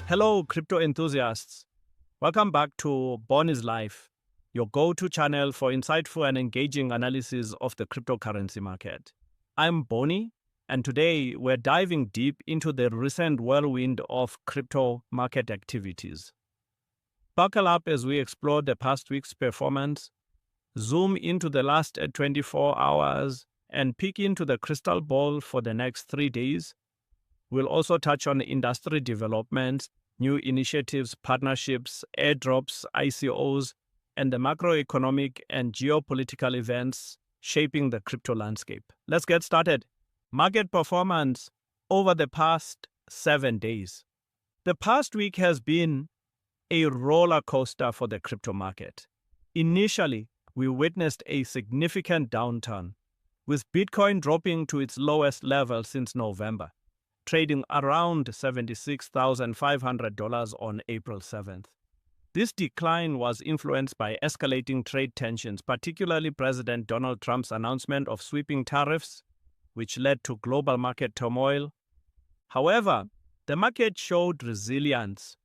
Hello, crypto enthusiasts. Welcome back to BonIs Life, your go-to channel for insightful and engaging analysis of the cryptocurrency market. I'm Boni, and today we're diving deep into the recent whirlwind of crypto market activities. Buckle up as we explore the past week's performance, zoom into the last 24 hours, and peek into the crystal ball for the next 3 days. We'll also touch on industry developments, new initiatives, partnerships, airdrops, ICOs, and the macroeconomic and geopolitical events shaping the crypto landscape. Let's get started. Market performance over the past 7 days. The past week has been a roller coaster for the crypto market. Initially, we witnessed a significant downturn, with Bitcoin dropping to its lowest level since November, trading around $76,500 on April 7th. This decline was influenced by escalating trade tensions, particularly President Donald Trump's announcement of sweeping tariffs, which led to global market turmoil. However, the market showed resilience.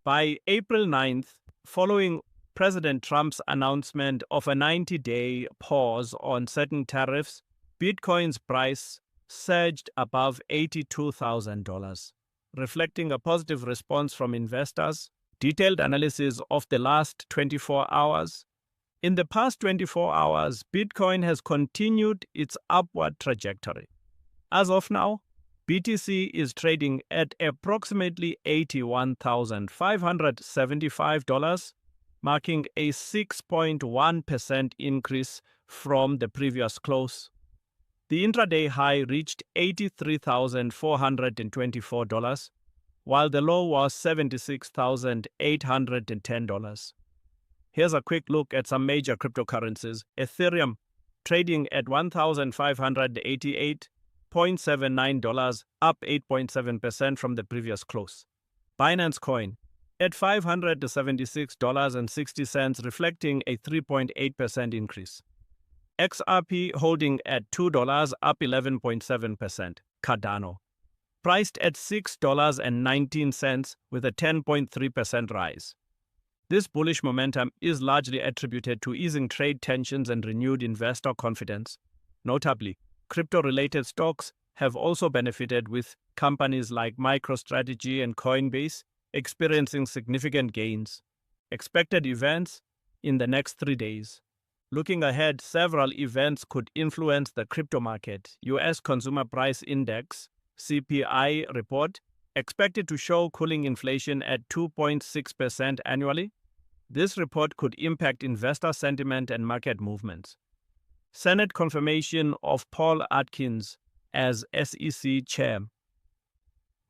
By April 9th, following President Trump's announcement of a 90-day pause on certain tariffs, Bitcoin's price surged above $82,000, reflecting a positive response from investors. Detailed analysis of the last 24 hours. In the past 24 hours, Bitcoin has continued its upward trajectory. As of now, BTC is trading at approximately $81,575, marking a 6.1% increase from the previous close. The intraday high reached $83,424, while the low was $76,810. Here's a quick look at some major cryptocurrencies. Ethereum trading at $1,588.79, up 8.7% from the previous close. Binance Coin at $576.60, reflecting a 3.8% increase. XRP holding at $2, up 11.7%. Cardano priced at $6.19 with a 10.3% rise. This bullish momentum is largely attributed to easing trade tensions and renewed investor confidence. Notably, crypto-related stocks have also benefited, with companies like MicroStrategy and Coinbase experiencing significant gains. Expected events in the next 3 days. Looking ahead, several events could influence the crypto market. U.S. Consumer Price Index (CPI) report expected to show cooling inflation at 2.6% annually. This report could impact investor sentiment and market movements. Senate confirmation of Paul Atkins as SEC chair.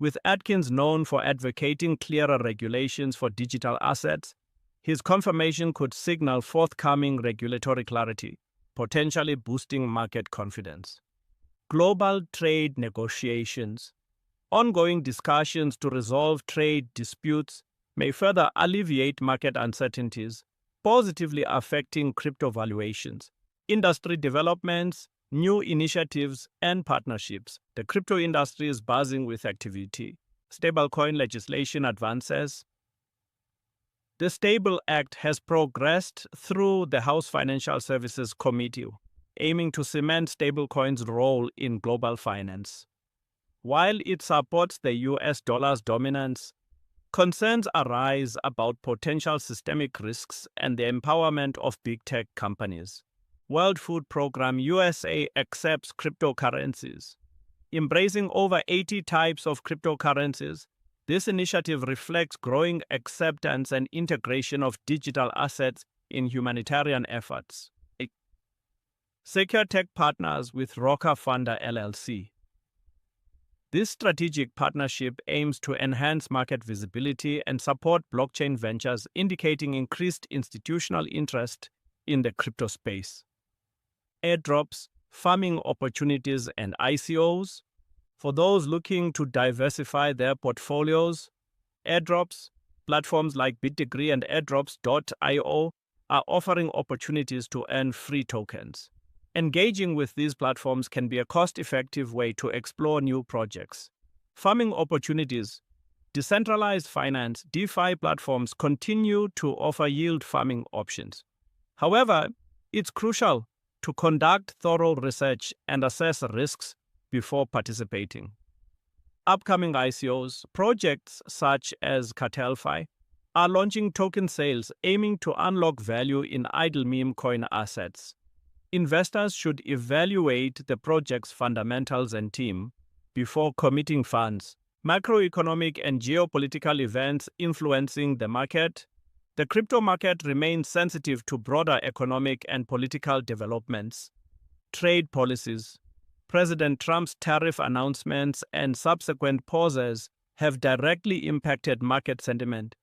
With Atkins known for advocating clearer regulations for digital assets, his confirmation could signal forthcoming regulatory clarity, potentially boosting market confidence. Global trade negotiations. Ongoing discussions to resolve trade disputes may further alleviate market uncertainties, positively affecting crypto valuations. Industry developments, new initiatives, and partnerships. The crypto industry is buzzing with activity. Stablecoin legislation advances. The Stable Act has progressed through the House Financial Services Committee, aiming to cement stablecoins' role in global finance. While it supports the US dollar's dominance, concerns arise about potential systemic risks and the empowerment of big tech companies. World Food Program USA accepts cryptocurrencies. Embracing over 80 types of cryptocurrencies, this initiative reflects growing acceptance and integration of digital assets in humanitarian efforts. Secure Tech partners with Rocker Funder LLC. This strategic partnership aims to enhance market visibility and support blockchain ventures, indicating increased institutional interest in the crypto space. Airdrops, farming opportunities, and ICOs. For those looking to diversify their portfolios, airdrops, platforms like BitDegree and Airdrops.io are offering opportunities to earn free tokens. Engaging with these platforms can be a cost-effective way to explore new projects. Farming opportunities. Decentralized finance (DeFi) platforms continue to offer yield farming options. However, it's crucial to conduct thorough research and assess risks before participating. Upcoming ICOs, projects such as Cartelfi, are launching token sales aiming to unlock value in idle meme coin assets. Investors should evaluate the project's fundamentals and team before committing funds. Macroeconomic and geopolitical events influencing the market. The crypto market remains sensitive to broader economic and political developments. Trade policies. President Trump's tariff announcements and subsequent pauses have directly impacted market sentiment,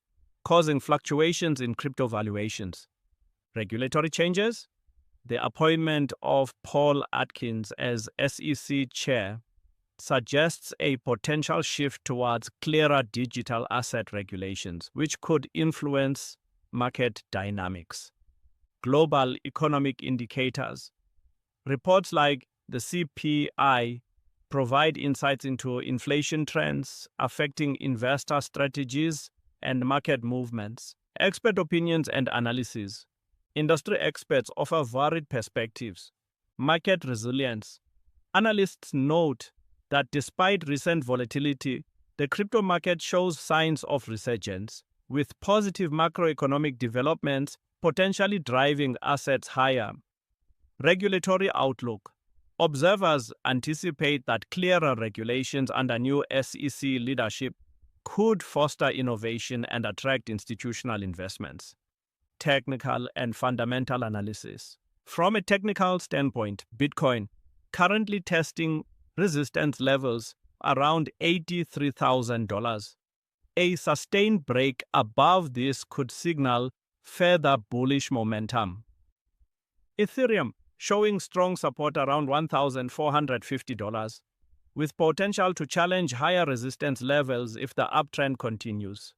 causing fluctuations in crypto valuations. Regulatory changes. The appointment of Paul Atkins as SEC chair suggests a potential shift towards clearer digital asset regulations, which could influence market dynamics. Global economic indicators. Reports like the CPI provide insights into inflation trends affecting investor strategies and market movements. Expert opinions and analysis. Industry experts offer varied perspectives. Market resilience. Analysts note that despite recent volatility, the crypto market shows signs of resurgence, with positive macroeconomic developments potentially driving assets higher. Regulatory outlook. Observers anticipate that clearer regulations under new SEC leadership could foster innovation and attract institutional investments. Technical and fundamental analysis. From a technical standpoint, Bitcoin currently testing resistance levels around $83,000. A sustained break above this could signal further bullish momentum. Ethereum showing strong support around $1,450, with potential to challenge higher resistance levels if the uptrend continues.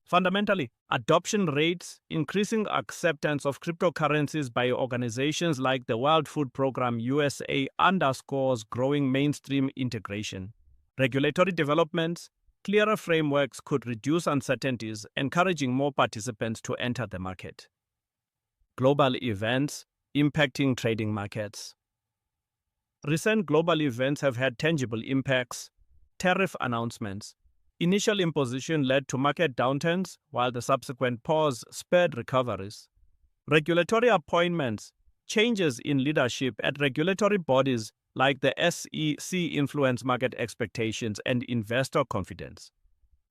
Fundamentally, adoption rates, increasing acceptance of cryptocurrencies by organizations like the World Food Program USA underscores growing mainstream integration. Regulatory developments, clearer frameworks could reduce uncertainties, encouraging more participants to enter the market. Global events impacting trading markets. Recent global events have had tangible impacts. Tariff announcements. Initial imposition led to market downturns, while the subsequent pause spurred recoveries. Regulatory appointments, changes in leadership at regulatory bodies like the SEC influence market expectations and investor confidence.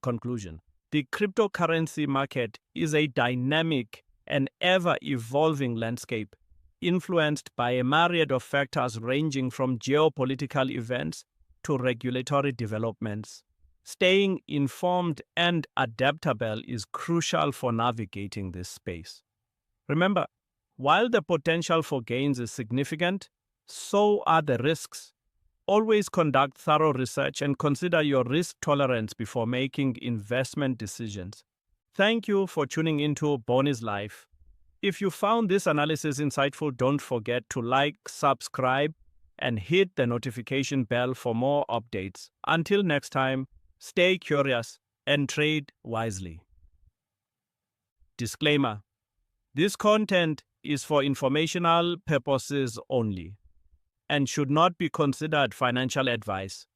Conclusion: the cryptocurrency market is a dynamic and ever-evolving landscape, influenced by a myriad of factors ranging from geopolitical events to regulatory developments. Staying informed and adaptable is crucial for navigating this space. Remember, while the potential for gains is significant, so are the risks. Always conduct thorough research and consider your risk tolerance before making investment decisions. Thank you for tuning into BonIs Life. If you found this analysis insightful, don't forget to like, subscribe, and hit the notification bell for more updates. Until next time, stay curious and trade wisely. Disclaimer: this content is for informational purposes only and should not be considered financial advice.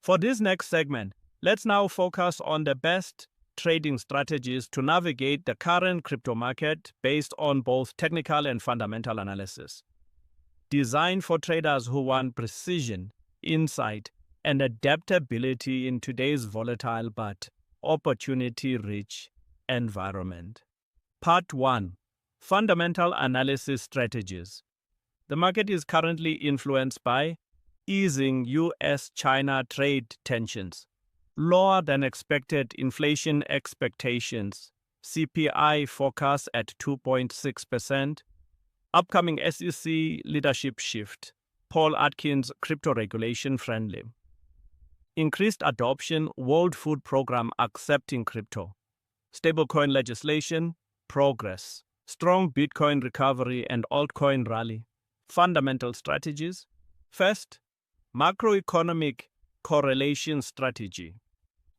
For this next segment, let's now focus on the best trading strategies to navigate the current crypto market based on both technical and fundamental analysis. Designed for traders who want precision, insight, and adaptability in today's volatile but opportunity-rich environment. Part 1. Fundamental Analysis Strategies. The market is currently influenced by easing US-China trade tensions, lower than expected inflation expectations, CPI forecast at 2.6%, upcoming SEC leadership shift, Paul Atkins crypto regulation friendly. Increased adoption, World Food Program accepting crypto. Stablecoin legislation, progress. Strong Bitcoin recovery and altcoin rally. Fundamental strategies. First, macroeconomic correlation strategy.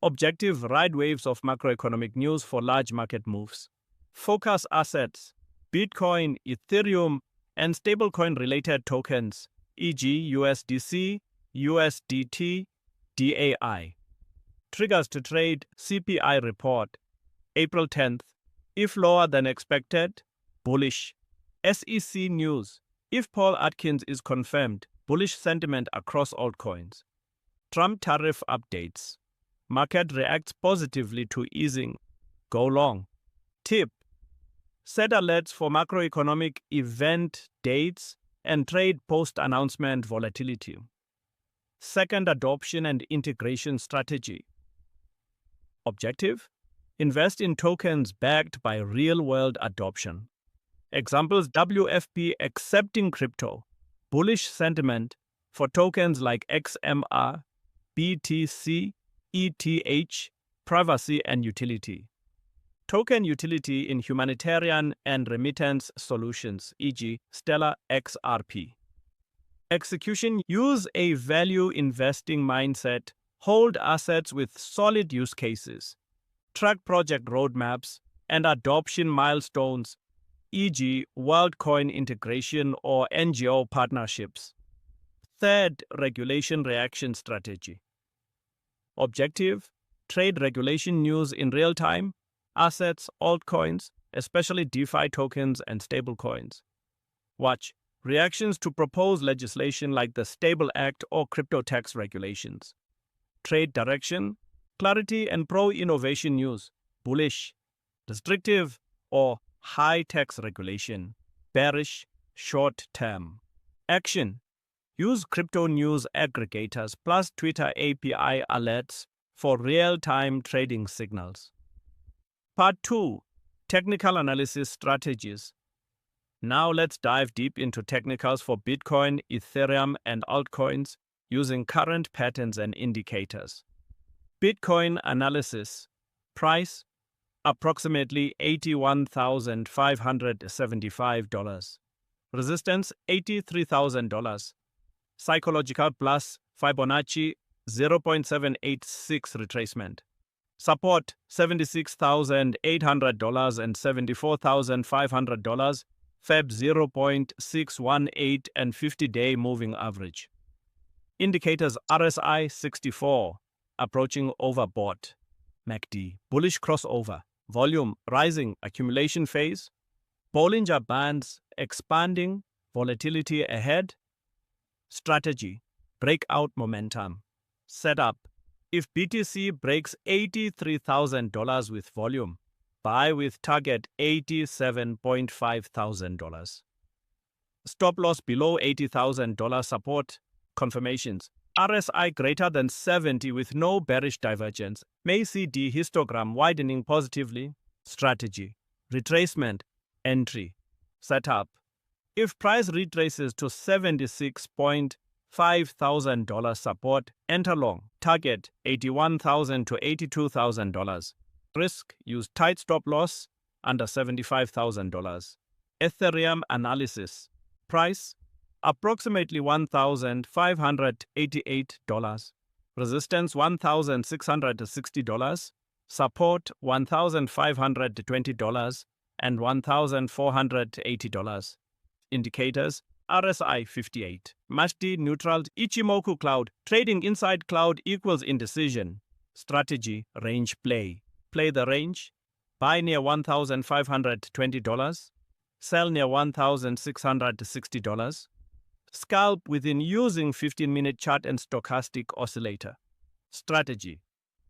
Objective: ride waves of macroeconomic news for large market moves. Focus assets: Bitcoin, Ethereum, and stablecoin-related tokens, e.g. USDC, USDT, DAI. Triggers to trade: CPI report, April 10th. If lower than expected, bullish. SEC news: if Paul Atkins is confirmed, bullish sentiment across altcoins. Trump tariff updates: market reacts positively to easing, go long. Tip: set alerts for macroeconomic event dates and trade post-announcement volatility. Second, adoption and integration strategy. Objective: invest in tokens backed by real-world adoption. Examples: WFP accepting crypto, bullish sentiment for tokens like XMR, BTC, ETH, privacy and utility. Token utility in humanitarian and remittance solutions, e.g. Stellar XRP. Execution: use a value investing mindset, hold assets with solid use cases, track project roadmaps and adoption milestones, e.g. WorldCoin integration or NGO partnerships. Third, regulation reaction strategy. Objective: trade regulation news in real time, assets, altcoins, especially DeFi tokens and stablecoins. Watch reactions to proposed legislation like the Stable Act or crypto tax regulations. Trade direction: clarity and pro-innovation news, bullish. Restrictive or high tax regulation, bearish, short term. Action: use crypto news aggregators plus Twitter API alerts for real-time trading signals. Part 2. Technical analysis strategies. Now let's dive deep into technicals for Bitcoin, Ethereum, and altcoins using current patterns and indicators. Bitcoin analysis. Price: approximately $81,575. Resistance: $83,000. Psychological plus Fibonacci 0.786 retracement. Support: $76,800 and $74,500. Feb 0.618 and 50-day moving average. Indicators: RSI 64, approaching overbought. MACD: bullish crossover. Volume: rising, accumulation phase. Bollinger Bands expanding, volatility ahead. Strategy: breakout momentum. Setup: if BTC breaks $83,000 with volume, buy with target $87.5 thousand. Stop loss below $80,000. Support confirmations: RSI greater than 70 with no bearish divergence. May see D histogram widening positively. Strategy: retracement, entry. Setup: if price retraces to $76.5 thousand support, enter long. Target $81,000 to $82,000. Risk: use tight stop loss under $75,000. Ethereum analysis. Price: approximately $1,588. Resistance: $1,660. Support: $1,520 and $1,480. Indicators: RSI 58. MACD neutral. Ichimoku cloud. Trading inside cloud equals indecision. Strategy: range play. Play the range. Buy near $1,520. Sell near $1,660. Scalp within using 15-minute chart and stochastic oscillator. Strategy: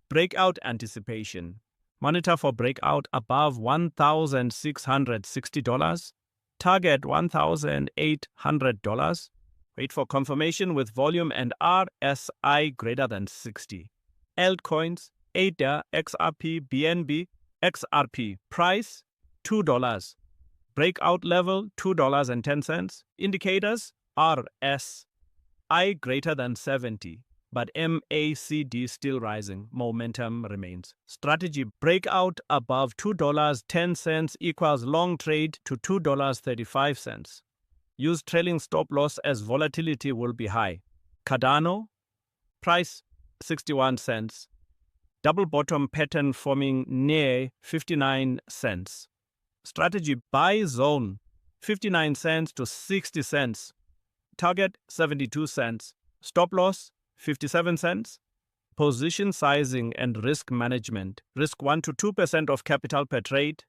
breakout anticipation. Monitor for breakout above $1,660. Target $1,800. Wait for confirmation with volume and RSI greater than 60. Altcoins: ADA, XRP, BNB, XRP. Price: $2. Breakout level $2.10. Indicators: RSI greater than 70, but MACD still rising. Momentum remains. Strategy: breakout above $2.10 equals long trade to $2.35. Use trailing stop loss as volatility will be high. Cardano. Price: 61 cents. Double bottom pattern forming near 59 cents. Strategy buy zone 59 cents to 60 cents. Target 72 cents. Stop loss 57 cents. Position sizing and risk management. Risk 1 to 2% of capital per trade.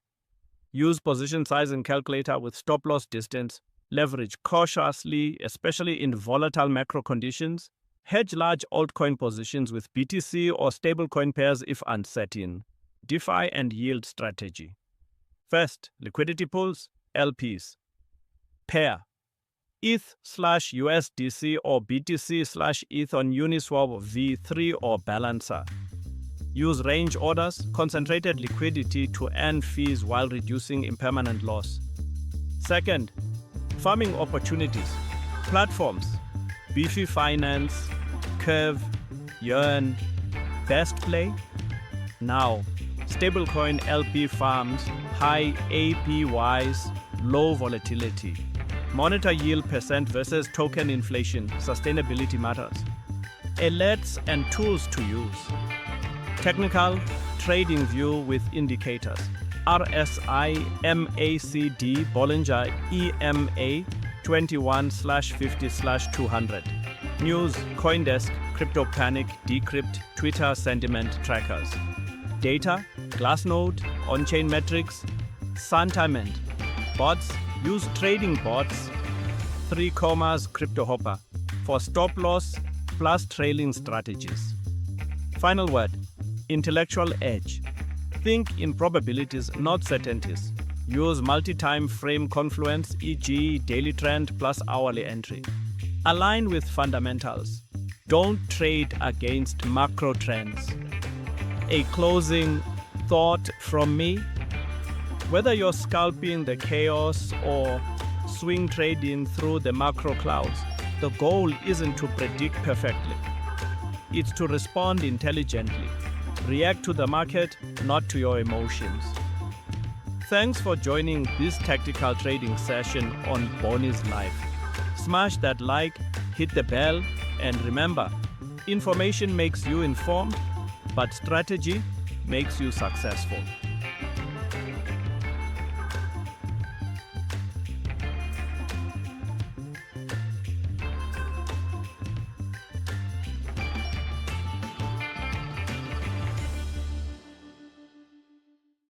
Use position sizing calculator with stop loss distance. Leverage cautiously, especially in volatile macro conditions. Hedge large altcoin positions with BTC or stablecoin pairs if uncertain. DeFi and yield strategy. First, liquidity pools, LPs. Pair ETH/USDC or BTC/ETH on Uniswap V3 or Balancer. Use range orders, concentrated liquidity to earn fees while reducing impermanent loss. Second, farming opportunities. Platforms. Beefy Finance, Curve, Yearn, Best Play. Now, stablecoin LP farms, high APYs, low volatility. Monitor yield percent versus token inflation. Sustainability matters. Alerts and tools to use. Technical trading view with indicators. RSI MACD Bollinger EMA 21/50/200. News, Coindesk, Crypto Panic, Decrypt, Twitter sentiment trackers. Data, Glassnode, on-chain metrics, sentiment. Bots, use trading bots, 3 commas Crypto Hopper for stop loss plus trailing strategies. Final word, intellectual edge. Think in probabilities, not certainties. Use multi-time frame confluence, e.g. daily trend plus hourly entry. Align with fundamentals. Don't trade against macro trends. A closing thought from me. Whether you're scalping the chaos or swing trading through the macro clouds, the goal isn't to predict perfectly. It's to respond intelligently. React to the market, not to your emotions. Thanks for joining this tactical trading session on BonIs Life. Smash that like, hit the bell, and remember, information makes you informed, but strategy makes you successful.